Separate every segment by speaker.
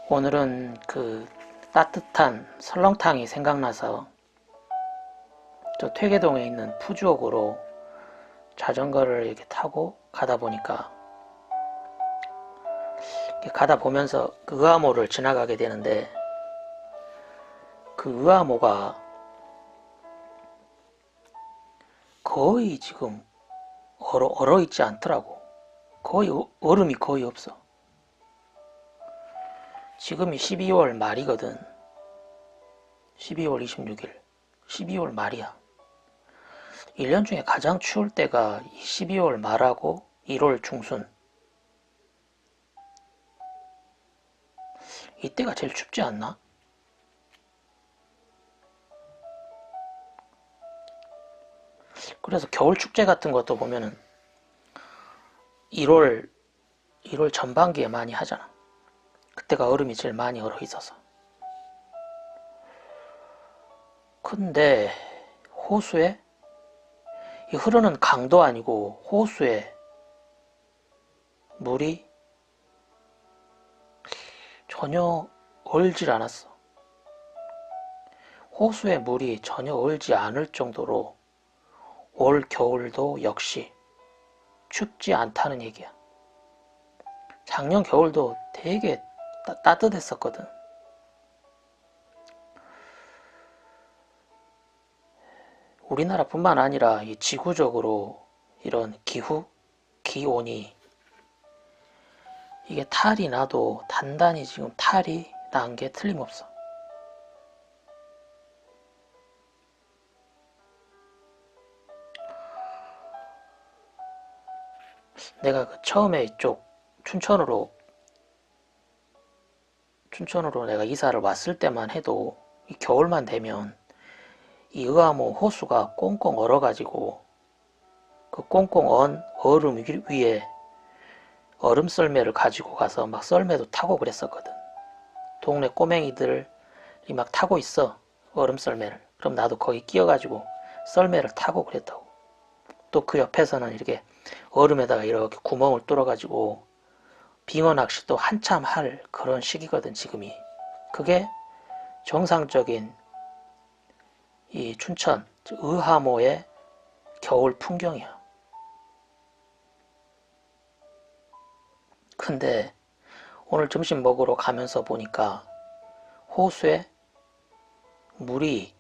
Speaker 1: 오늘은 그 따뜻한 설렁탕이 생각나서 저 퇴계동에 있는 푸주옥으로 자전거를 이렇게 타고 가다 보니까 이렇게 가다 보면서 그 의암호를 지나가게 되는데 그 의암호가 거의 지금 얼어 있지 않더라고. 거의 얼음이 거의 없어. 지금이 12월 말이거든. 12월 26일. 12월 말이야. 1년 중에 가장 추울 때가 12월 말하고 1월 중순. 이때가 제일 춥지 않나? 그래서 겨울 축제 같은 것도 보면은 1월 전반기에 많이 하잖아. 그때가 얼음이 제일 많이 얼어 있어서. 근데 호수에 이 흐르는 강도 아니고 호수에 물이 전혀 얼질 않았어. 호수에 물이 전혀 얼지 않을 정도로 올 겨울도 역시 춥지 않다는 얘기야. 작년 겨울도 되게 따뜻했었거든. 우리나라뿐만 아니라 이 지구적으로 이런 기온이 이게 탈이 나도 단단히 지금 탈이 난 게 틀림없어. 내가 그 처음에 이쪽 춘천으로 내가 이사를 왔을 때만 해도 이 겨울만 되면 이 의암호 호수가 꽁꽁 얼어가지고 그 꽁꽁 언 얼음 위에 얼음 썰매를 가지고 가서 막 썰매도 타고 그랬었거든. 동네 꼬맹이들이 막 타고 있어, 얼음 썰매를. 그럼 나도 거기 끼어가지고 썰매를 타고 그랬다고. 또 그 옆에서는 이렇게 얼음에다가 이렇게 구멍을 뚫어가지고 빙어 낚시도 한참 할 그런 시기거든, 지금이. 그게 정상적인 이 춘천 의암호의 겨울 풍경이야. 근데 오늘 점심 먹으러 가면서 보니까 호수에 물이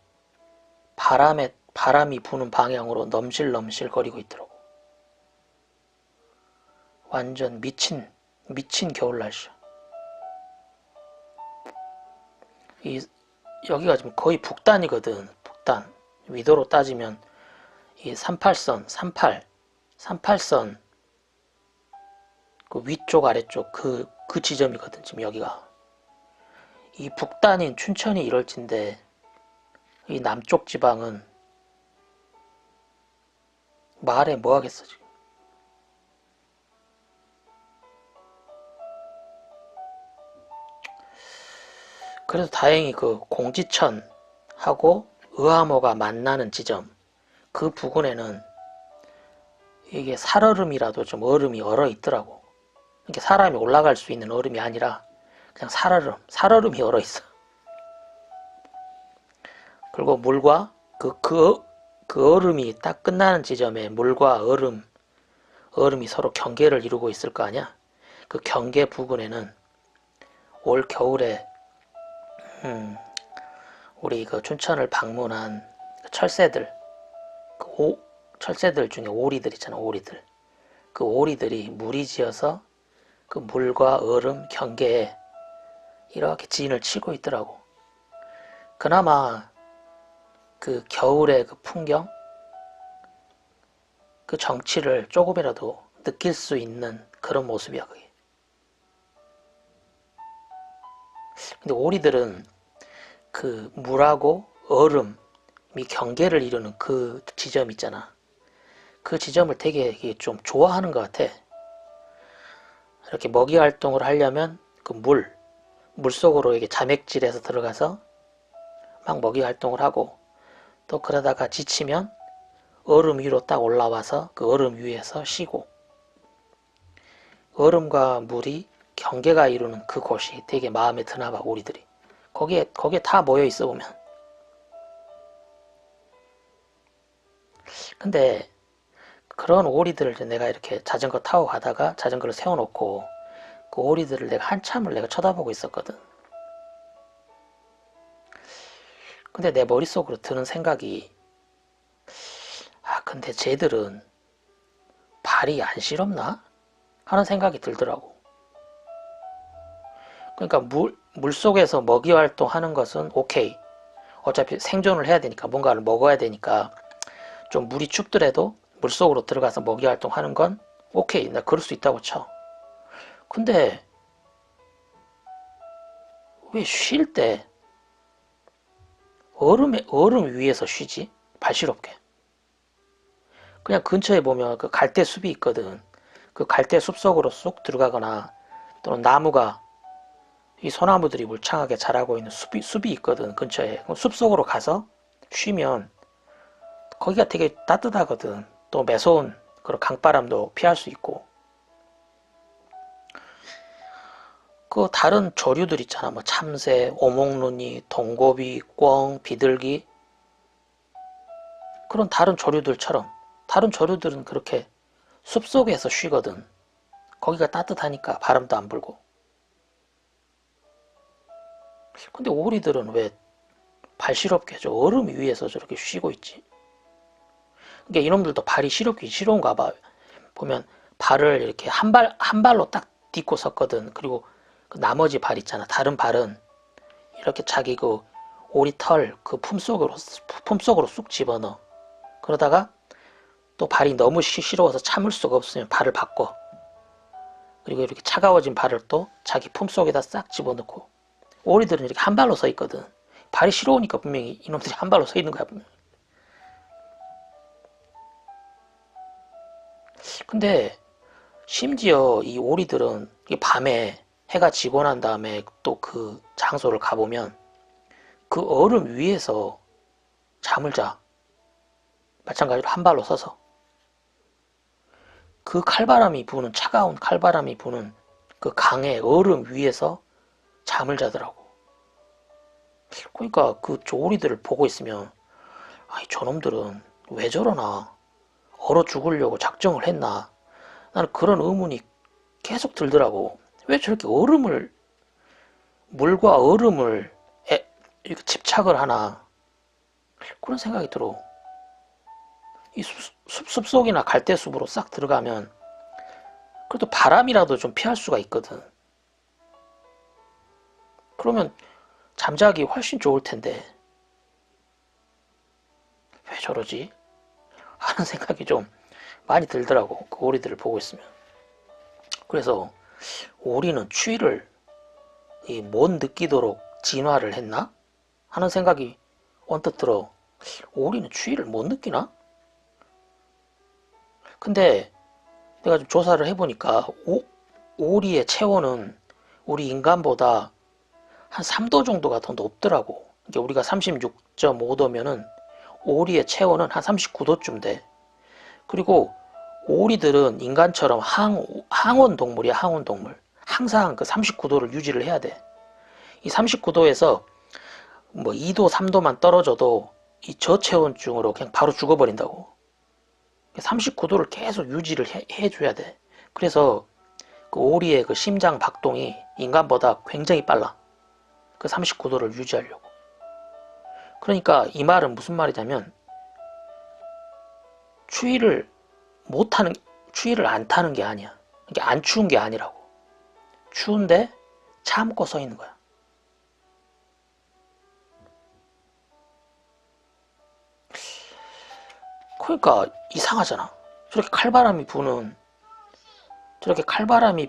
Speaker 1: 바람이 부는 방향으로 넘실넘실 거리고 있더라고. 완전 미친 겨울 날씨야. 여기가 지금 거의 북단이거든. 북단. 위도로 따지면 이 38선 그 위쪽 아래쪽 그 지점이거든. 지금 여기가. 이 북단인 춘천이 이럴진데 이 남쪽 지방은 말해 뭐 하겠어 지금. 그래서 다행히 그 공지천하고 의암호가 만나는 지점 그 부근에는 이게 살얼음이라도 좀 얼음이 얼어 있더라고. 이게 사람이 올라갈 수 있는 얼음이 아니라 그냥 살얼음이 얼어 있어. 그리고 물과 그 얼음이 딱 끝나는 지점에 물과 얼음이 서로 경계를 이루고 있을 거 아니야. 그 경계 부근에는 올 겨울에 우리 그 춘천을 방문한 철새들, 철새들 중에 오리들 있잖아, 오리들. 그 오리들이 무리지어서 그 물과 얼음 경계에 이렇게 진을 치고 있더라고. 그나마 그 겨울의 그 풍경, 그 정취를 조금이라도 느낄 수 있는 그런 모습이야, 그게. 근데 오리들은 그 물하고 얼음이 경계를 이루는 그 지점 있잖아. 그 지점을 되게 좀 좋아하는 것 같아. 이렇게 먹이 활동을 하려면 그 물속으로 이게 자맥질해서 들어가서 막 먹이 활동을 하고, 또 그러다가 지치면 얼음 위로 딱 올라와서 그 얼음 위에서 쉬고, 얼음과 물이 경계가 이루는 그곳이 되게 마음에 드나 봐, 오리들이. 거기에 다 모여 있어 보면. 근데 그런 오리들을 내가 이렇게 자전거 타고 가다가 자전거를 세워놓고 그 오리들을 내가 한참을 내가 쳐다보고 있었거든. 근데 내 머릿속으로 드는 생각이, 근데 쟤들은 발이 안 시렵나? 하는 생각이 들더라고. 그러니까 물속에서 먹이 활동하는 것은 오케이. 어차피 생존을 해야 되니까, 뭔가를 먹어야 되니까 좀 물이 춥더라도 물속으로 들어가서 먹이 활동하는 건 오케이. 나 그럴 수 있다고 쳐. 근데 왜 쉴 때 얼음 위에서 쉬지? 발 시렵게. 그냥 근처에 보면 그 갈대 숲이 있거든. 그 갈대 숲 속으로 쑥 들어가거나 또는 나무가, 이 소나무들이 울창하게 자라고 있는 숲이 있거든, 근처에. 숲 속으로 가서 쉬면 거기가 되게 따뜻하거든. 또 매서운 그런 강바람도 피할 수 있고. 그 다른 조류들 있잖아. 뭐 참새, 오목눈이, 동고비, 꿩, 비둘기. 그런 다른 조류들처럼 다른 조류들은 그렇게 숲속에서 쉬거든. 거기가 따뜻하니까 바람도 안 불고. 근데 오리들은 왜 발시럽게 저 얼음 위에서 저렇게 쉬고 있지? 그러니까 이놈들도 발이 시렵긴 시려운가 봐. 보면 발을 이렇게 한 발로 딱 딛고 섰거든. 그리고 그 나머지 발 있잖아. 다른 발은 이렇게 자기 그 오리 털 그 품속으로 쑥 집어넣어. 그러다가 또 발이 너무 시려워서 참을 수가 없으면 발을 바꿔. 그리고 이렇게 차가워진 발을 또 자기 품속에다 싹 집어넣고. 오리들은 이렇게 한 발로 서 있거든. 발이 시려우니까 분명히 이놈들이 한 발로 서 있는 거야, 분명히. 근데 심지어 이 오리들은 밤에 해가 지고 난 다음에 또 그 장소를 가보면 그 얼음 위에서 잠을 자. 마찬가지로 한 발로 서서. 그 칼바람이 부는, 차가운 칼바람이 부는 그 강의 얼음 위에서 잠을 자더라고. 그러니까 그 오리들을 보고 있으면, 아이, 저놈들은 왜 저러나? 얼어 죽으려고 작정을 했나? 나는 그런 의문이 계속 들더라고. 왜 저렇게 물과 얼음을 이렇게 집착을 하나? 그런 생각이 들어. 이 숲속이나 갈대숲으로 싹 들어가면 그래도 바람이라도 좀 피할 수가 있거든. 그러면 잠자기 훨씬 좋을 텐데 왜 저러지? 하는 생각이 좀 많이 들더라고. 그 오리들을 보고 있으면. 그래서 오리는 추위를 못 느끼도록 진화를 했나? 하는 생각이 언뜻 들어. 오리는 추위를 못 느끼나? 근데 내가 좀 조사를 해보니까 오리의 체온은 우리 인간보다 한 3도 정도가 더 높더라고. 그러니까 우리가 36.5도면은 오리의 체온은 한 39도쯤 돼. 그리고 오리들은 인간처럼 항온 동물이야, 항온 동물. 항상 그 39도를 유지를 해야 돼. 이 39도에서 뭐 2도, 3도만 떨어져도 이 저체온증으로 그냥 바로 죽어버린다고. 39도를 계속 유지를 해줘야 돼. 그래서 그 오리의 그 심장 박동이 인간보다 굉장히 빨라. 그 39도를 유지하려고. 그러니까 이 말은 무슨 말이냐면 추위를 안 타는 게 아니야. 이게 안 추운 게 아니라고. 추운데 참고 서 있는 거야. 그러니까 이상하잖아. 저렇게 칼바람이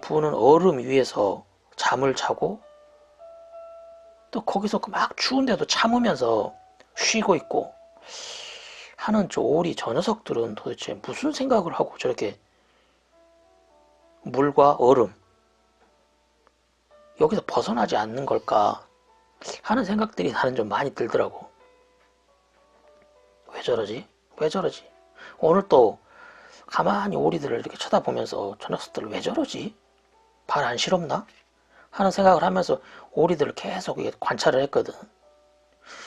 Speaker 1: 부는 얼음 위에서 잠을 자고 또 거기서 막 추운데도 참으면서 쉬고 있고 하는 저 오리 저 녀석들은 도대체 무슨 생각을 하고 저렇게 물과 얼음 여기서 벗어나지 않는 걸까 하는 생각들이 나는 좀 많이 들더라고. 왜 저러지? 왜 저러지? 오늘 또 가만히 오리들을 이렇게 쳐다보면서 저 녀석들 왜 저러지? 발 안 시렵나? 하는 생각을 하면서 오리들을 계속 관찰을 했거든.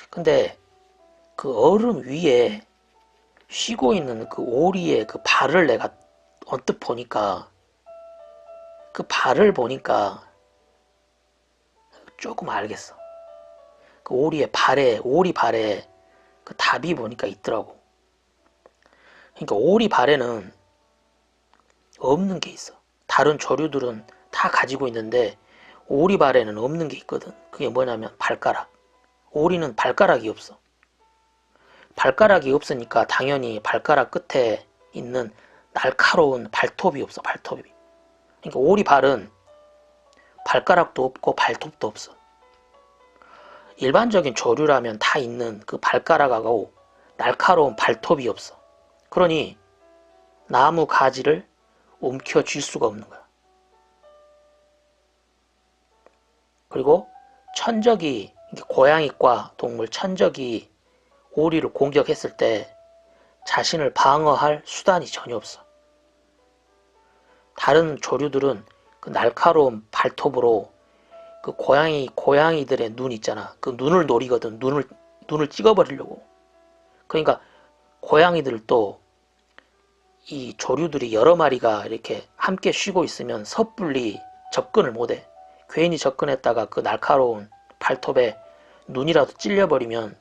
Speaker 1: 근데 그 얼음 위에 쉬고 있는 그 오리의 그 발을 내가 언뜻 보니까, 그 발을 보니까 조금 알겠어. 그 오리 발에 그 답이 보니까 있더라고. 그러니까 오리 발에는 없는 게 있어. 다른 조류들은 다 가지고 있는데 오리 발에는 없는 게 있거든. 그게 뭐냐면 발가락. 오리는 발가락이 없어. 발가락이 없으니까 당연히 발가락 끝에 있는 날카로운 발톱이 없어. 발톱이. 그러니까 오리 발은 발가락도 없고 발톱도 없어. 일반적인 조류라면 다 있는 그 발가락하고 날카로운 발톱이 없어. 그러니 나무 가지를 움켜쥘 수가 없는 거야. 그리고 천적이, 고양이과 동물 천적이 오리를 공격했을 때 자신을 방어할 수단이 전혀 없어. 다른 조류들은 그 날카로운 발톱으로 그 고양이들의 눈 있잖아. 그 눈을 노리거든. 눈을 찍어버리려고. 그러니까 고양이들도 이 조류들이 여러 마리가 이렇게 함께 쉬고 있으면 섣불리 접근을 못해. 괜히 접근했다가 그 날카로운 발톱에 눈이라도 찔려버리면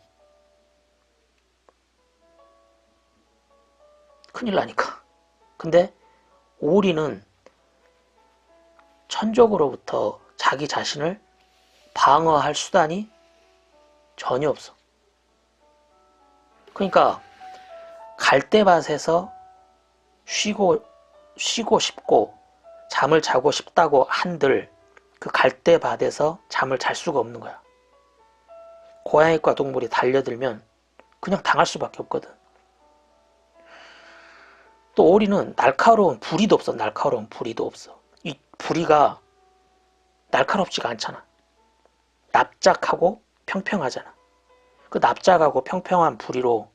Speaker 1: 큰일 나니까. 근데 오리는 천적으로부터 자기 자신을 방어할 수단이 전혀 없어. 그러니까 갈대밭에서 쉬고 싶고 잠을 자고 싶다고 한들 그 갈대밭에서 잠을 잘 수가 없는 거야. 고양이과 동물이 달려들면 그냥 당할 수밖에 없거든. 또 오리는 날카로운 부리도 없어. 날카로운 부리도 없어. 이 부리가 날카롭지가 않잖아. 납작하고 평평하잖아. 그 납작하고 평평한 부리로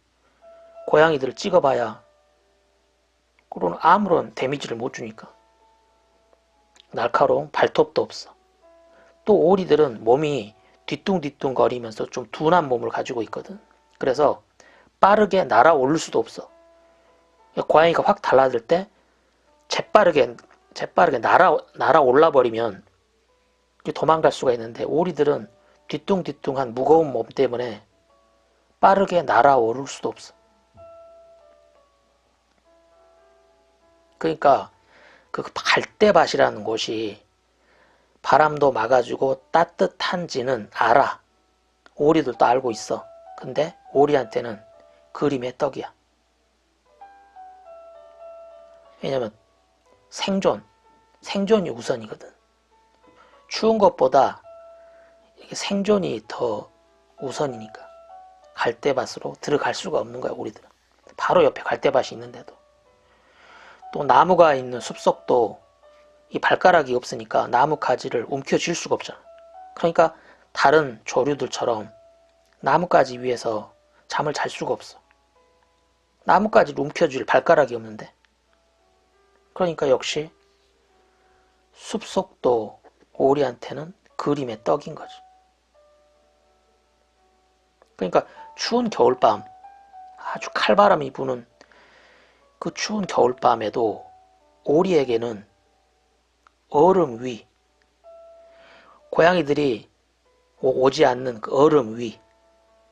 Speaker 1: 고양이들을 찍어봐야 그런 아무런 데미지를 못 주니까. 날카로운 발톱도 없어. 또 오리들은 몸이 뒤뚱뒤뚱 거리면서 좀 둔한 몸을 가지고 있거든. 그래서 빠르게 날아오를 수도 없어. 고양이가 확 달라들 때 재빠르게 날아올라 버리면 도망갈 수가 있는데 오리들은 뒤뚱뒤뚱한 무거운 몸 때문에 빠르게 날아오를 수도 없어. 그러니까 그 갈대밭이라는 곳이 바람도 막아주고 따뜻한지는 알아. 오리들도 알고 있어. 근데 오리한테는 그림의 떡이야. 왜냐면 생존이 우선이거든. 추운 것보다 생존이 더 우선이니까 갈대밭으로 들어갈 수가 없는 거야. 오리들은. 바로 옆에 갈대밭이 있는데도. 또 나무가 있는 숲속도 이 발가락이 없으니까 나무 가지를 움켜쥘 수가 없잖아. 그러니까 다른 조류들처럼 나뭇가지 위에서 잠을 잘 수가 없어. 나뭇가지를 움켜쥘 발가락이 없는데. 그러니까 역시 숲속도 오리한테는 그림의 떡인 거지. 그러니까 추운 겨울밤, 아주 칼바람이 부는 그 추운 겨울밤에도 오리에게는 얼음 위, 고양이들이 오지 않는 그 얼음 위,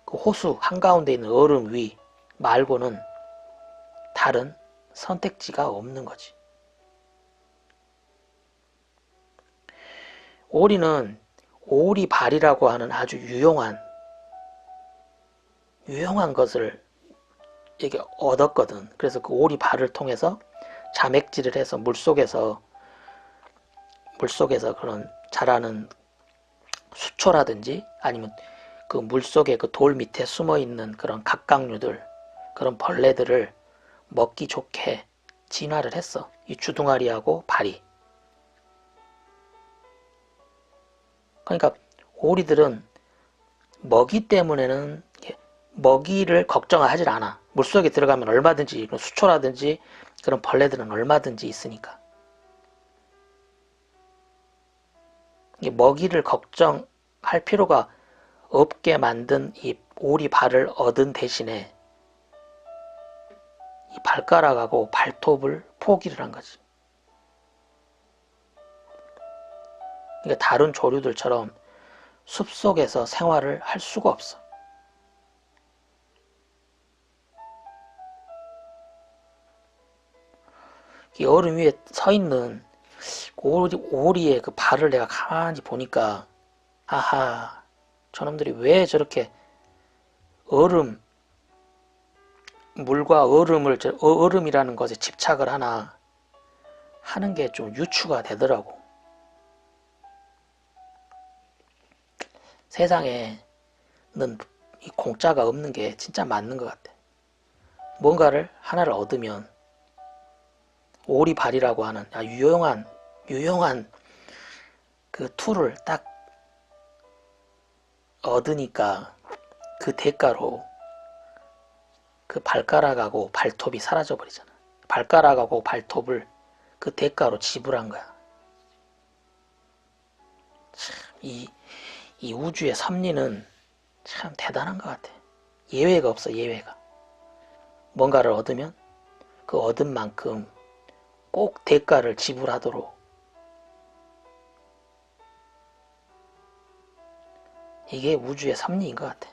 Speaker 1: 그 호수 한가운데 있는 얼음 위 말고는 다른 선택지가 없는 거지. 오리는 오리발이라고 하는 아주 유용한 것을 이게 얻었거든. 그래서 그 오리발을 통해서 자맥질을 해서 물속에서 그런 자라는 수초라든지 아니면 그 물속에 그 돌 밑에 숨어 있는 그런 갑각류들, 그런 벌레들을 먹기 좋게 진화를 했어. 이 주둥아리하고 발이. 그러니까 오리들은 먹이 때문에는 먹이를 걱정하지 않아. 물속에 들어가면 얼마든지 수초라든지 그런 벌레들은 얼마든지 있으니까. 이 먹이를 걱정할 필요가 없게 만든 이 오리발을 얻은 대신에 이 발가락하고 발톱을 포기를 한 거지. 그러니까 다른 조류들처럼 숲속에서 생활을 할 수가 없어. 이 얼음 위에 서 있는 오리의 그 발을 내가 가만히 보니까, 아하, 저놈들이 왜 저렇게 얼음, 물과 얼음이라는 것에 집착을 하나 하는 게 좀 유추가 되더라고. 세상에는 이 공짜가 없는 게 진짜 맞는 것 같아. 뭔가를 하나를 얻으면 오리발이라고 하는 유용한 그 툴을 딱 얻으니까 그 대가로 그 발가락하고 발톱이 사라져 버리잖아. 발가락하고 발톱을 그 대가로 지불한 거야. 참, 이 우주의 섭리는 참 대단한 것 같아. 예외가 없어, 예외가. 뭔가를 얻으면 그 얻은 만큼 꼭 대가를 지불하도록. 이게 우주의 섭리인 것 같아.